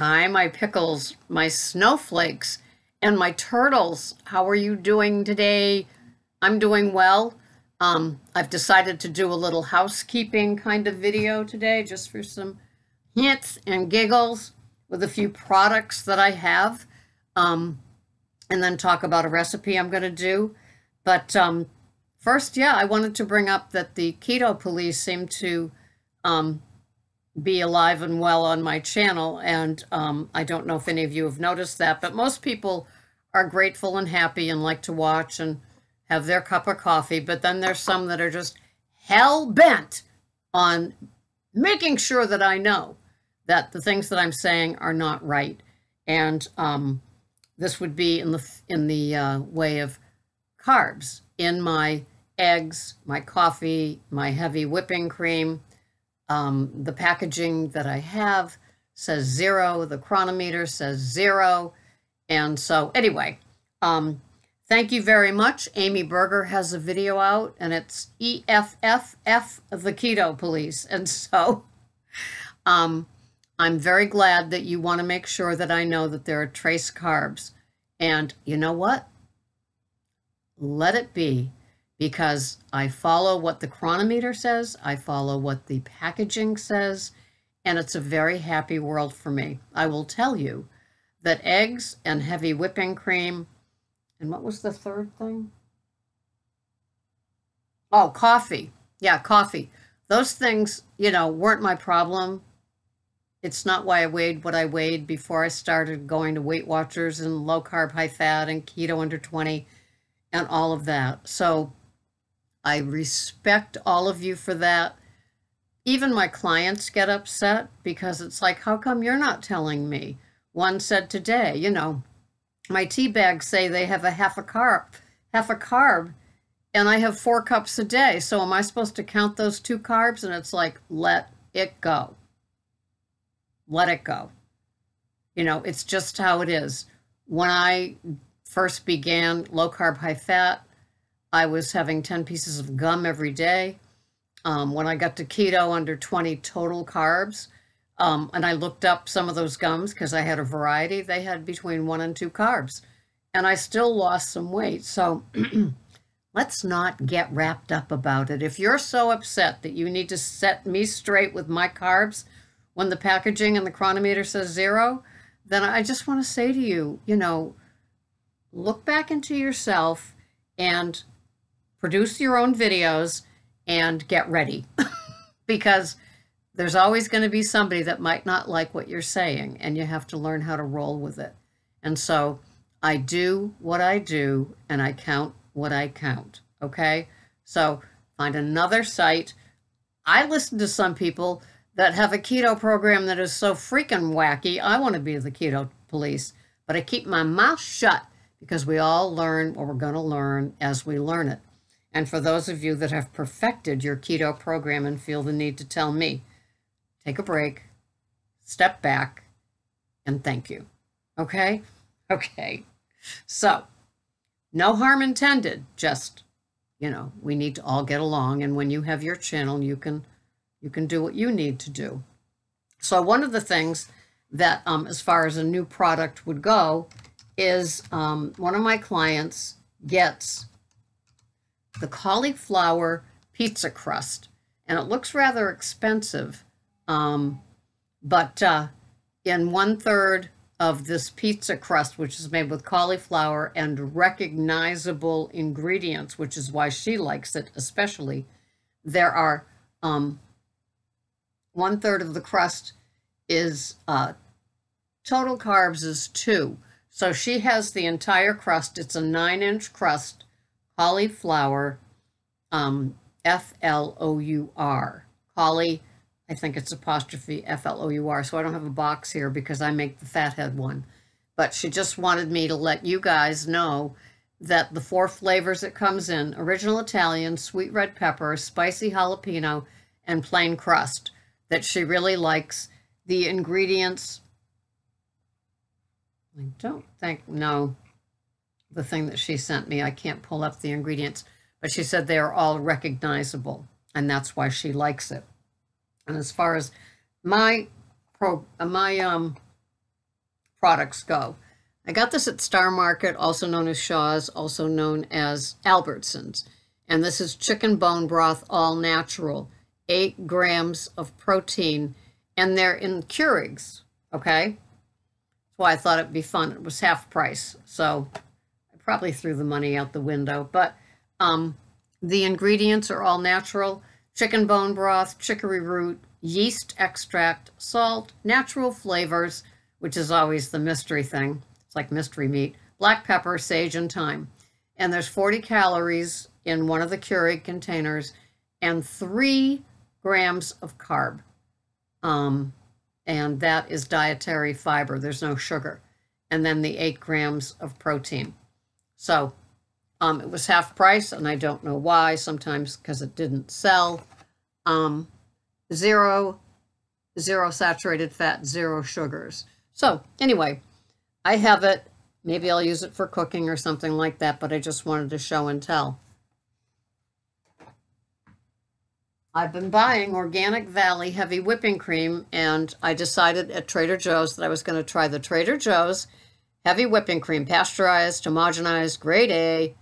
Hi, my pickles, my snowflakes, and my turtles. How are you doing today? I'm doing well. I've decided to do a little housekeeping kind of video today just for some hints and giggles with a few products that I have, um, and then talk about a recipe I'm going to do. But first, yeah, I wanted to bring up that the keto police seem to um, be alive and well on my channel. And I don't know if any of you have noticed that, but most people are grateful and happy and like to watch and have their cup of coffee. But then there's some that are just hell bent on making sure that I know that the things that I'm saying are not right. And this would be in the way of carbs in my eggs, my coffee, my heavy whipping cream. The packaging that I have says 0. The chronometer says 0. And so anyway, thank you very much. Amy Berger has a video out, and it's EFFF, the Keto Police. And so I'm very glad that you want to make sure that I know that there are trace carbs. And you know what? Let it be. Because I follow what the chronometer says, I follow what the packaging says, and it's a very happy world for me. I will tell you that eggs and heavy whipping cream, and what was the third thing? Oh, coffee. Yeah, coffee. Those things, weren't my problem. It's not why I weighed what I weighed before I started going to Weight Watchers and low carb, high fat, and keto under 20, and all of that. So I respect all of you for that. Even my clients get upset because it's like, how come you're not telling me? One said today, my tea bags say they have a half a carb, and I have 4 cups a day. So am I supposed to count those 2 carbs? And it's like, let it go. Let it go. It's just how it is. When I first began low carb, high fat, I was having 10 pieces of gum every day. When I got to keto, under 20 total carbs, and I looked up some of those gums because I had a variety, they had between 1 and 2 carbs, and I still lost some weight. So let's not get wrapped up about it. If you're so upset that you need to set me straight with my carbs when the packaging and the chronometer says 0, then I just want to say to you, look back into yourself and produce your own videos and get ready because there's always going to be somebody that might not like what you're saying, and you have to learn how to roll with it. And so I do what I do, and I count what I count. Okay. So find another site. I listen to some people that have a keto program that is so freaking wacky. I want to be the keto police, but I keep my mouth shut because we all learn what we're going to learn as we learn it. And for those of you that have perfected your keto program and feel the need to tell me, take a break, step back, and thank you. Okay? Okay. So, no harm intended, just, we need to all get along. And when you have your channel, you can do what you need to do. So one of the things that, as far as a new product would go, is one of my clients gets the cauliflower pizza crust, and it looks rather expensive, but in 1/3 of this pizza crust, which is made with cauliflower and recognizable ingredients, which is why she likes it especially, there are 1/3 of the crust is total carbs is 2. So she has the entire crust. It's a 9-inch crust, cauliflower, F-L-O-U-R. Cauli, I think it's apostrophe F-L-O-U-R. So I don't have a box here because I make the fathead one. But she just wanted me to let you guys know that the 4 flavors it comes in: original Italian, sweet red pepper, spicy jalapeno, and plain crust, that she really likes. The ingredients, I don't think, no, the thing that she sent me, I can't pull up the ingredients, but she said they are all recognizable, and that's why she likes it. And as far as my products go. I got this at Star Market, also known as Shaw's, also known as Albertsons. And this is chicken bone broth, all natural, 8 grams of protein, and they're in Keurigs, okay? That's why I thought it'd be fun. It was half price, so I probably threw the money out the window. But the ingredients are all natural: chicken bone broth, chicory root, yeast extract, salt, natural flavors, which is always the mystery thing. It's like mystery meat, black pepper, sage, and thyme. And there's 40 calories in one of the Keurig containers and 3 grams of carb. And that is dietary fiber. There's no sugar. And then the 8 grams of protein. So it was half price, and I don't know why. Sometimes because it didn't sell. Zero saturated fat, 0 sugars. So anyway, I have it. Maybe I'll use it for cooking or something like that, but I just wanted to show and tell. I've been buying Organic Valley heavy whipping cream, and I decided at Trader Joe's that I was going to try the Trader Joe's heavy whipping cream, pasteurized, homogenized, grade A,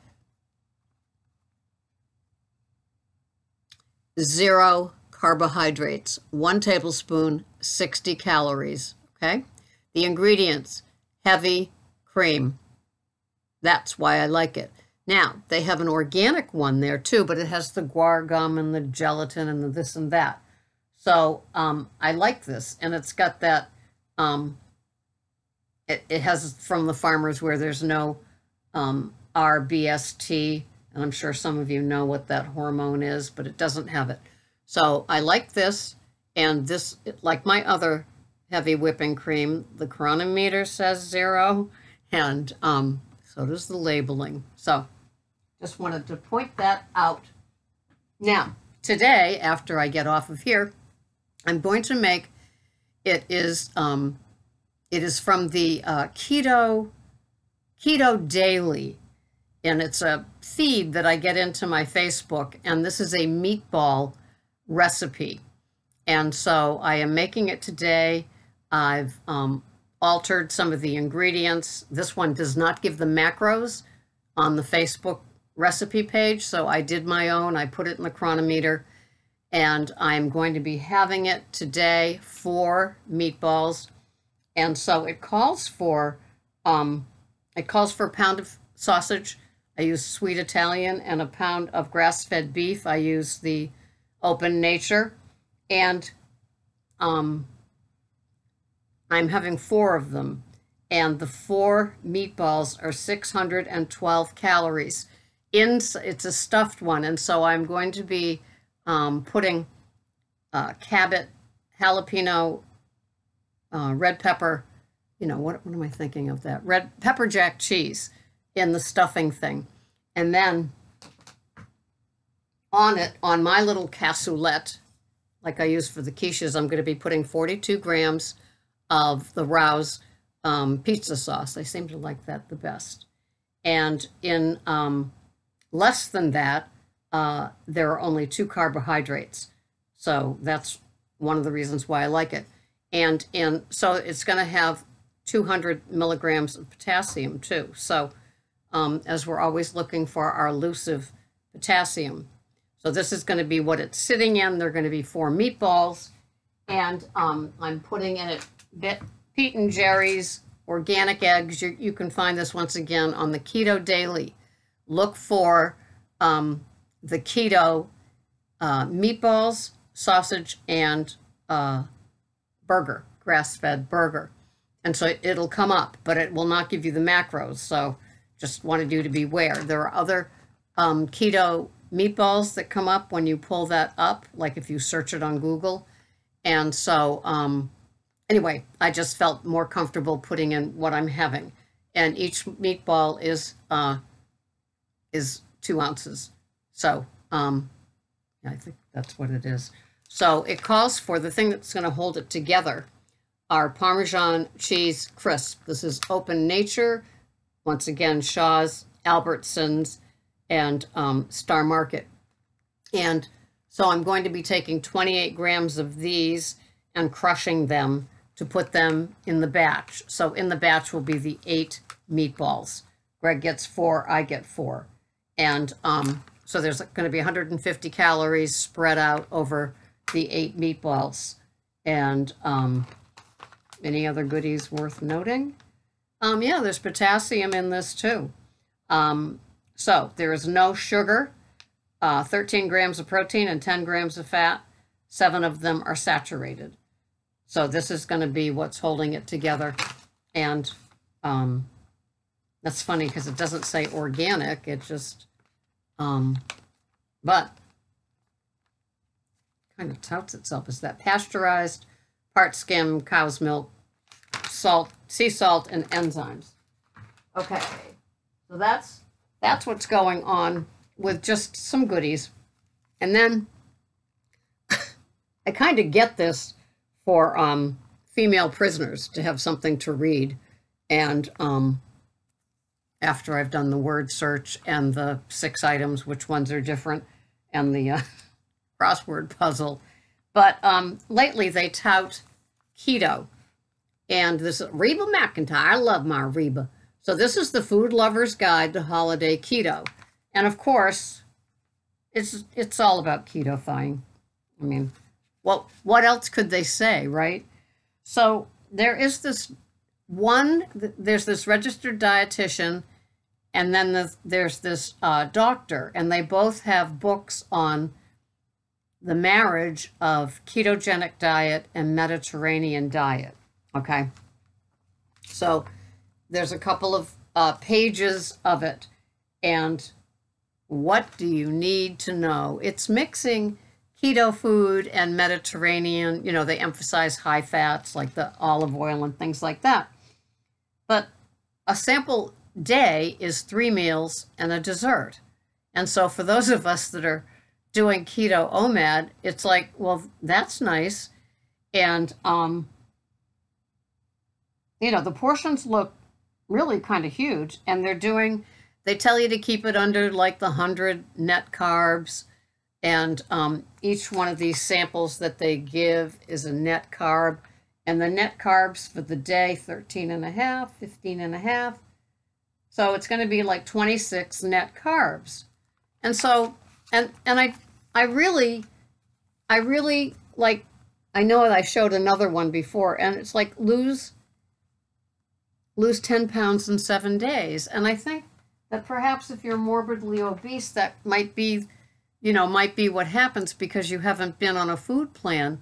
0 carbohydrates, 1 tablespoon, 60 calories, okay? The ingredients, heavy cream. That's why I like it. Now, they have an organic one there too, but it has the guar gum and the gelatin and the this and that. So I like this, and it's got that, it has from the farmers where there's no RBST, and I'm sure some of you know what that hormone is, but it doesn't have it. So I like this, and this, like my other heavy whipping cream, the chronometer says 0, and so does the labeling. So just wanted to point that out. Now, today, after I get off of here, I'm going to make, it is from the Keto Daily, and it's a feed that I get into my Facebook, and this is a meatball recipe. And so I am making it today. I've altered some of the ingredients. This one does not give the macros on the Facebook recipe page, so I did my own. I put it in the chronometer, and I'm going to be having it today for meatballs. And so it calls for a pound of sausage. I use sweet Italian, and a pound of grass-fed beef. I use the Open Nature, and I'm having 4 of them, and the 4 meatballs are 612 calories. It's a stuffed one, and so I'm going to be putting Cabot, jalapeno, red pepper, what am I thinking of that? Red pepper jack cheese in the stuffing thing. And then on it, on my little cassoulet, like I use for the quiches, I'm going to be putting 42 grams of the Rouse pizza sauce. I seem to like that the best. And in less than that, there are only 2 carbohydrates. So that's one of the reasons why I like it. And so it's going to have 200 milligrams of potassium too. So as we're always looking for our elusive potassium. So this is going to be what it's sitting in. They're going to be 4 meatballs. And I'm putting in it Pete and Jerry's organic eggs. You can find this once again on the Keto Daily. Look for the keto meatballs, sausage, and burger, grass-fed burger. And so it'll come up, but it will not give you the macros. So just wanted you to beware. There are other keto meatballs that come up when you pull that up, like if you search it on Google. And so anyway, I just felt more comfortable putting in what I'm having. And each meatball is 2 ounces. So yeah, I think that's what it is. So it calls for the thing that's going to hold it together are Parmesan cheese crisp. This is Open Nature, once again, Shaw's, Albertsons, and Star Market. And so I'm going to be taking 28 grams of these and crushing them to put them in the batch. So in the batch will be the 8 meatballs. Greg gets 4, I get 4. And so there's going to be 150 calories spread out over the 8 meatballs. And any other goodies worth noting? Yeah, there's potassium in this too. So there is no sugar, 13 grams of protein and 10 grams of fat. 7 of them are saturated. So this is going to be what's holding it together. And that's funny because it doesn't say organic. It just, but kind of touts itself as that. Pasteurized, part skim, cow's milk, salt, sea salt, and enzymes. Okay, so that's what's going on with just some goodies. And then I kind of get this for female prisoners to have something to read. And after I've done the word search and the 6 items, which ones are different, and the crossword puzzle. But lately they tout keto. And this is Reba McIntyre. I love my Reba. So this is the Food Lover's Guide to Holiday Keto. And of course, it's all about ketofying. I mean, what else could they say, right? So there is this there's this registered dietitian, and then there's this doctor, and they both have books on the marriage of ketogenic diet and Mediterranean diet. Okay, so there's a couple of pages of it, and what do you need to know? It's mixing keto food and Mediterranean. You know, they emphasize high fats like the olive oil and things like that. But a sample day is 3 meals and a dessert. And so for those of us that are doing keto OMAD, it's like, well, that's nice. And you know, the portions look really kind of huge, and they tell you to keep it under like the 100 net carbs, and each one of these samples that they give is a net carb, and the net carbs for the day, 13 and a half, 15 and a half. So it's going to be like 26 net carbs. And so, and I really like, I know I showed another one before, and it's like lose 10 pounds in 7 days. And I think that perhaps if you're morbidly obese, that might be what happens because you haven't been on a food plan.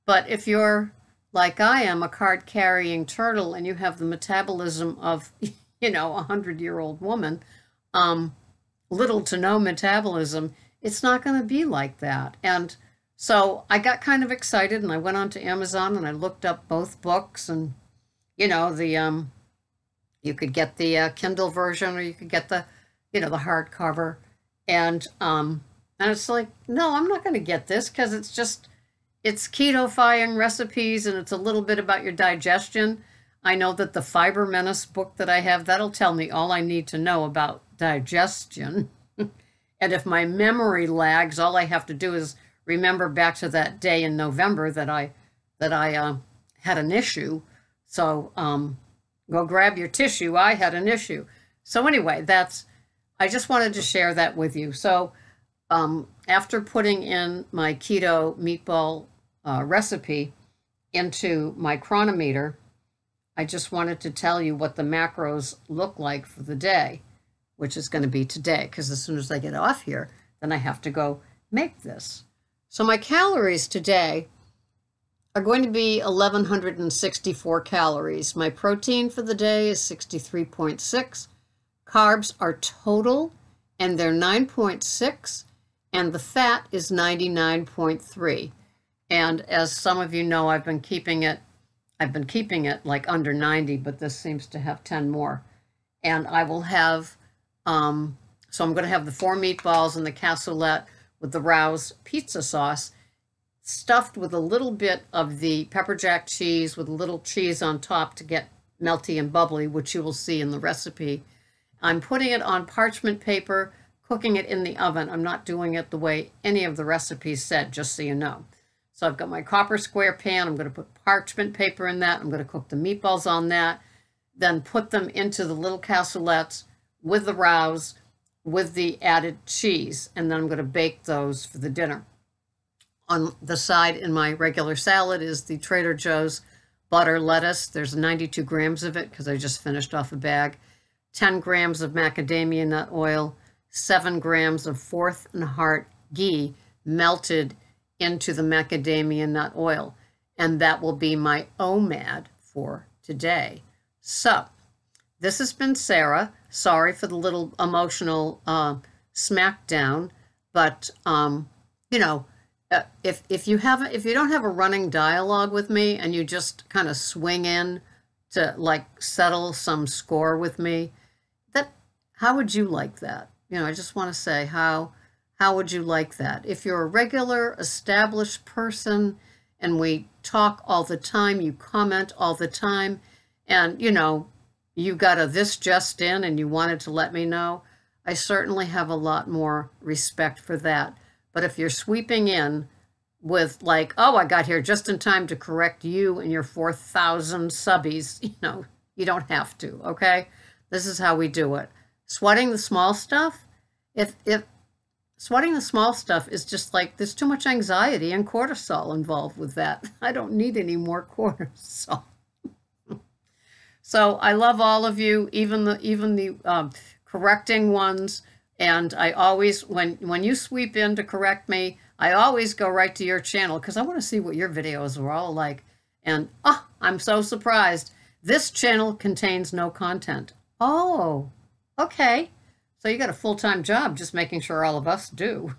But if you're like I am, a card-carrying turtle, and you have the metabolism of, a 100-year-old woman, little to no metabolism, it's not going to be like that. And so I got kind of excited, and I went onto Amazon and I looked up both books, and you could get the Kindle version, or you could get the hardcover, and it's like, no, I'm not going to get this because it's ketofying recipes, and it's a little bit about your digestion. I know that the Fiber Menace book that I have, that'll tell me all I need to know about digestion. And if my memory lags, all I have to do is remember back to that day in November that I had an issue. So go grab your tissue. I had an issue. So anyway, I just wanted to share that with you. So after putting in my keto meatball recipe into my chronometer, I just wanted to tell you what the macros look like for the day, which is going to be today, because as soon as I get off here, then I have to go make this. So my calories today are going to be 1,164 calories. My protein for the day is 63.6. Carbs are total, and they're 9.6, and the fat is 99.3. And as some of you know, I've been keeping it like under 90, but this seems to have 10 more. And I will have, so I'm going to have the 4 meatballs and the cassoulet with the Rouse pizza sauce, stuffed with a little bit of the pepper jack cheese with a little cheese on top to get melty and bubbly, which you will see in the recipe. I'm putting it on parchment paper, cooking it in the oven. I'm not doing it the way any of the recipes said, just so you know. So I've got my copper square pan. I'm going to put parchment paper in that. I'm going to cook the meatballs on that, then put them into the little cassolettes with the rouse, with the added cheese, and then I'm going to bake those for the dinner. On the side in my regular salad is the Trader Joe's butter lettuce. There's 92 grams of it because I just finished off a bag. 10 grams of macadamia nut oil, 7 grams of fourth and heart ghee melted into the macadamia nut oil. And that will be my OMAD for today. So this has been Sarah. Sorry for the little emotional smackdown, but you know, if you don't have a running dialogue with me and you just kind of swing in to like settle some score with me, how would you like that? I just want to say, how would you like that? If you're a regular established person and we talk all the time, you comment all the time, and you got a this just in and you wanted to let me know, I certainly have a lot more respect for that. But if you're sweeping in with like, oh, I got here just in time to correct you and your 4,000 subbies, you don't have to, okay? This is how we do it. Sweating the small stuff, if sweating the small stuff is just like, there's too much anxiety and cortisol involved with that. I don't need any more cortisol. So I love all of you, even the correcting ones. And I always, when you sweep in to correct me, I always go right to your channel because I want to see what your videos are all like. And I'm so surprised. This channel contains no content. Oh, okay. So you got a full-time job just making sure all of us do.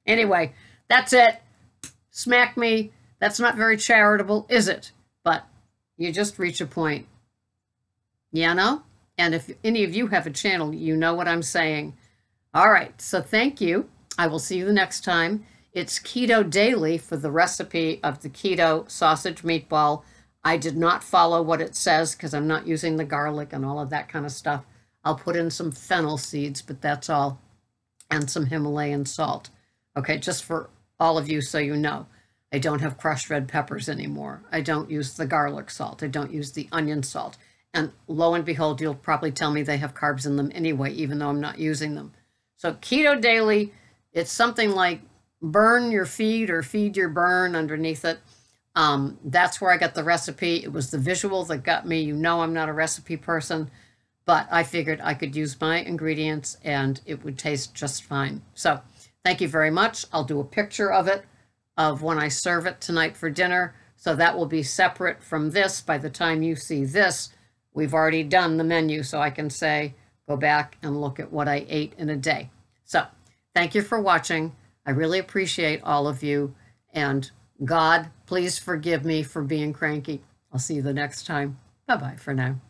Anyway, that's it. Smack me. That's not very charitable, is it? But you just reach a point. And if any of you have a channel, you know what I'm saying. All right, so thank you. I will see you the next time. It's Keto Daily for the recipe of the keto sausage meatball. I did not follow what it says because I'm not using the garlic and all of that kind of stuff. I'll put in some fennel seeds, but that's all, and some Himalayan salt. Okay, just for all of you so you know. I don't have crushed red peppers anymore. I don't use the garlic salt. I don't use the onion salt. And lo and behold, you'll probably tell me they have carbs in them anyway, even though I'm not using them. So Keto Daily, it's something like burn your feed or feed your burn underneath it. That's where I got the recipe. It was the visual that got me. I'm not a recipe person, but I figured I could use my ingredients and it would taste just fine. So thank you very much. I'll do a picture of it, of when I serve it tonight for dinner. So that will be separate from this. By the time you see this, we've already done the menu, so I can say, go back and look at what I ate in a day. So thank you for watching. I really appreciate all of you. And God, please forgive me for being cranky. I'll see you the next time. Bye-bye for now.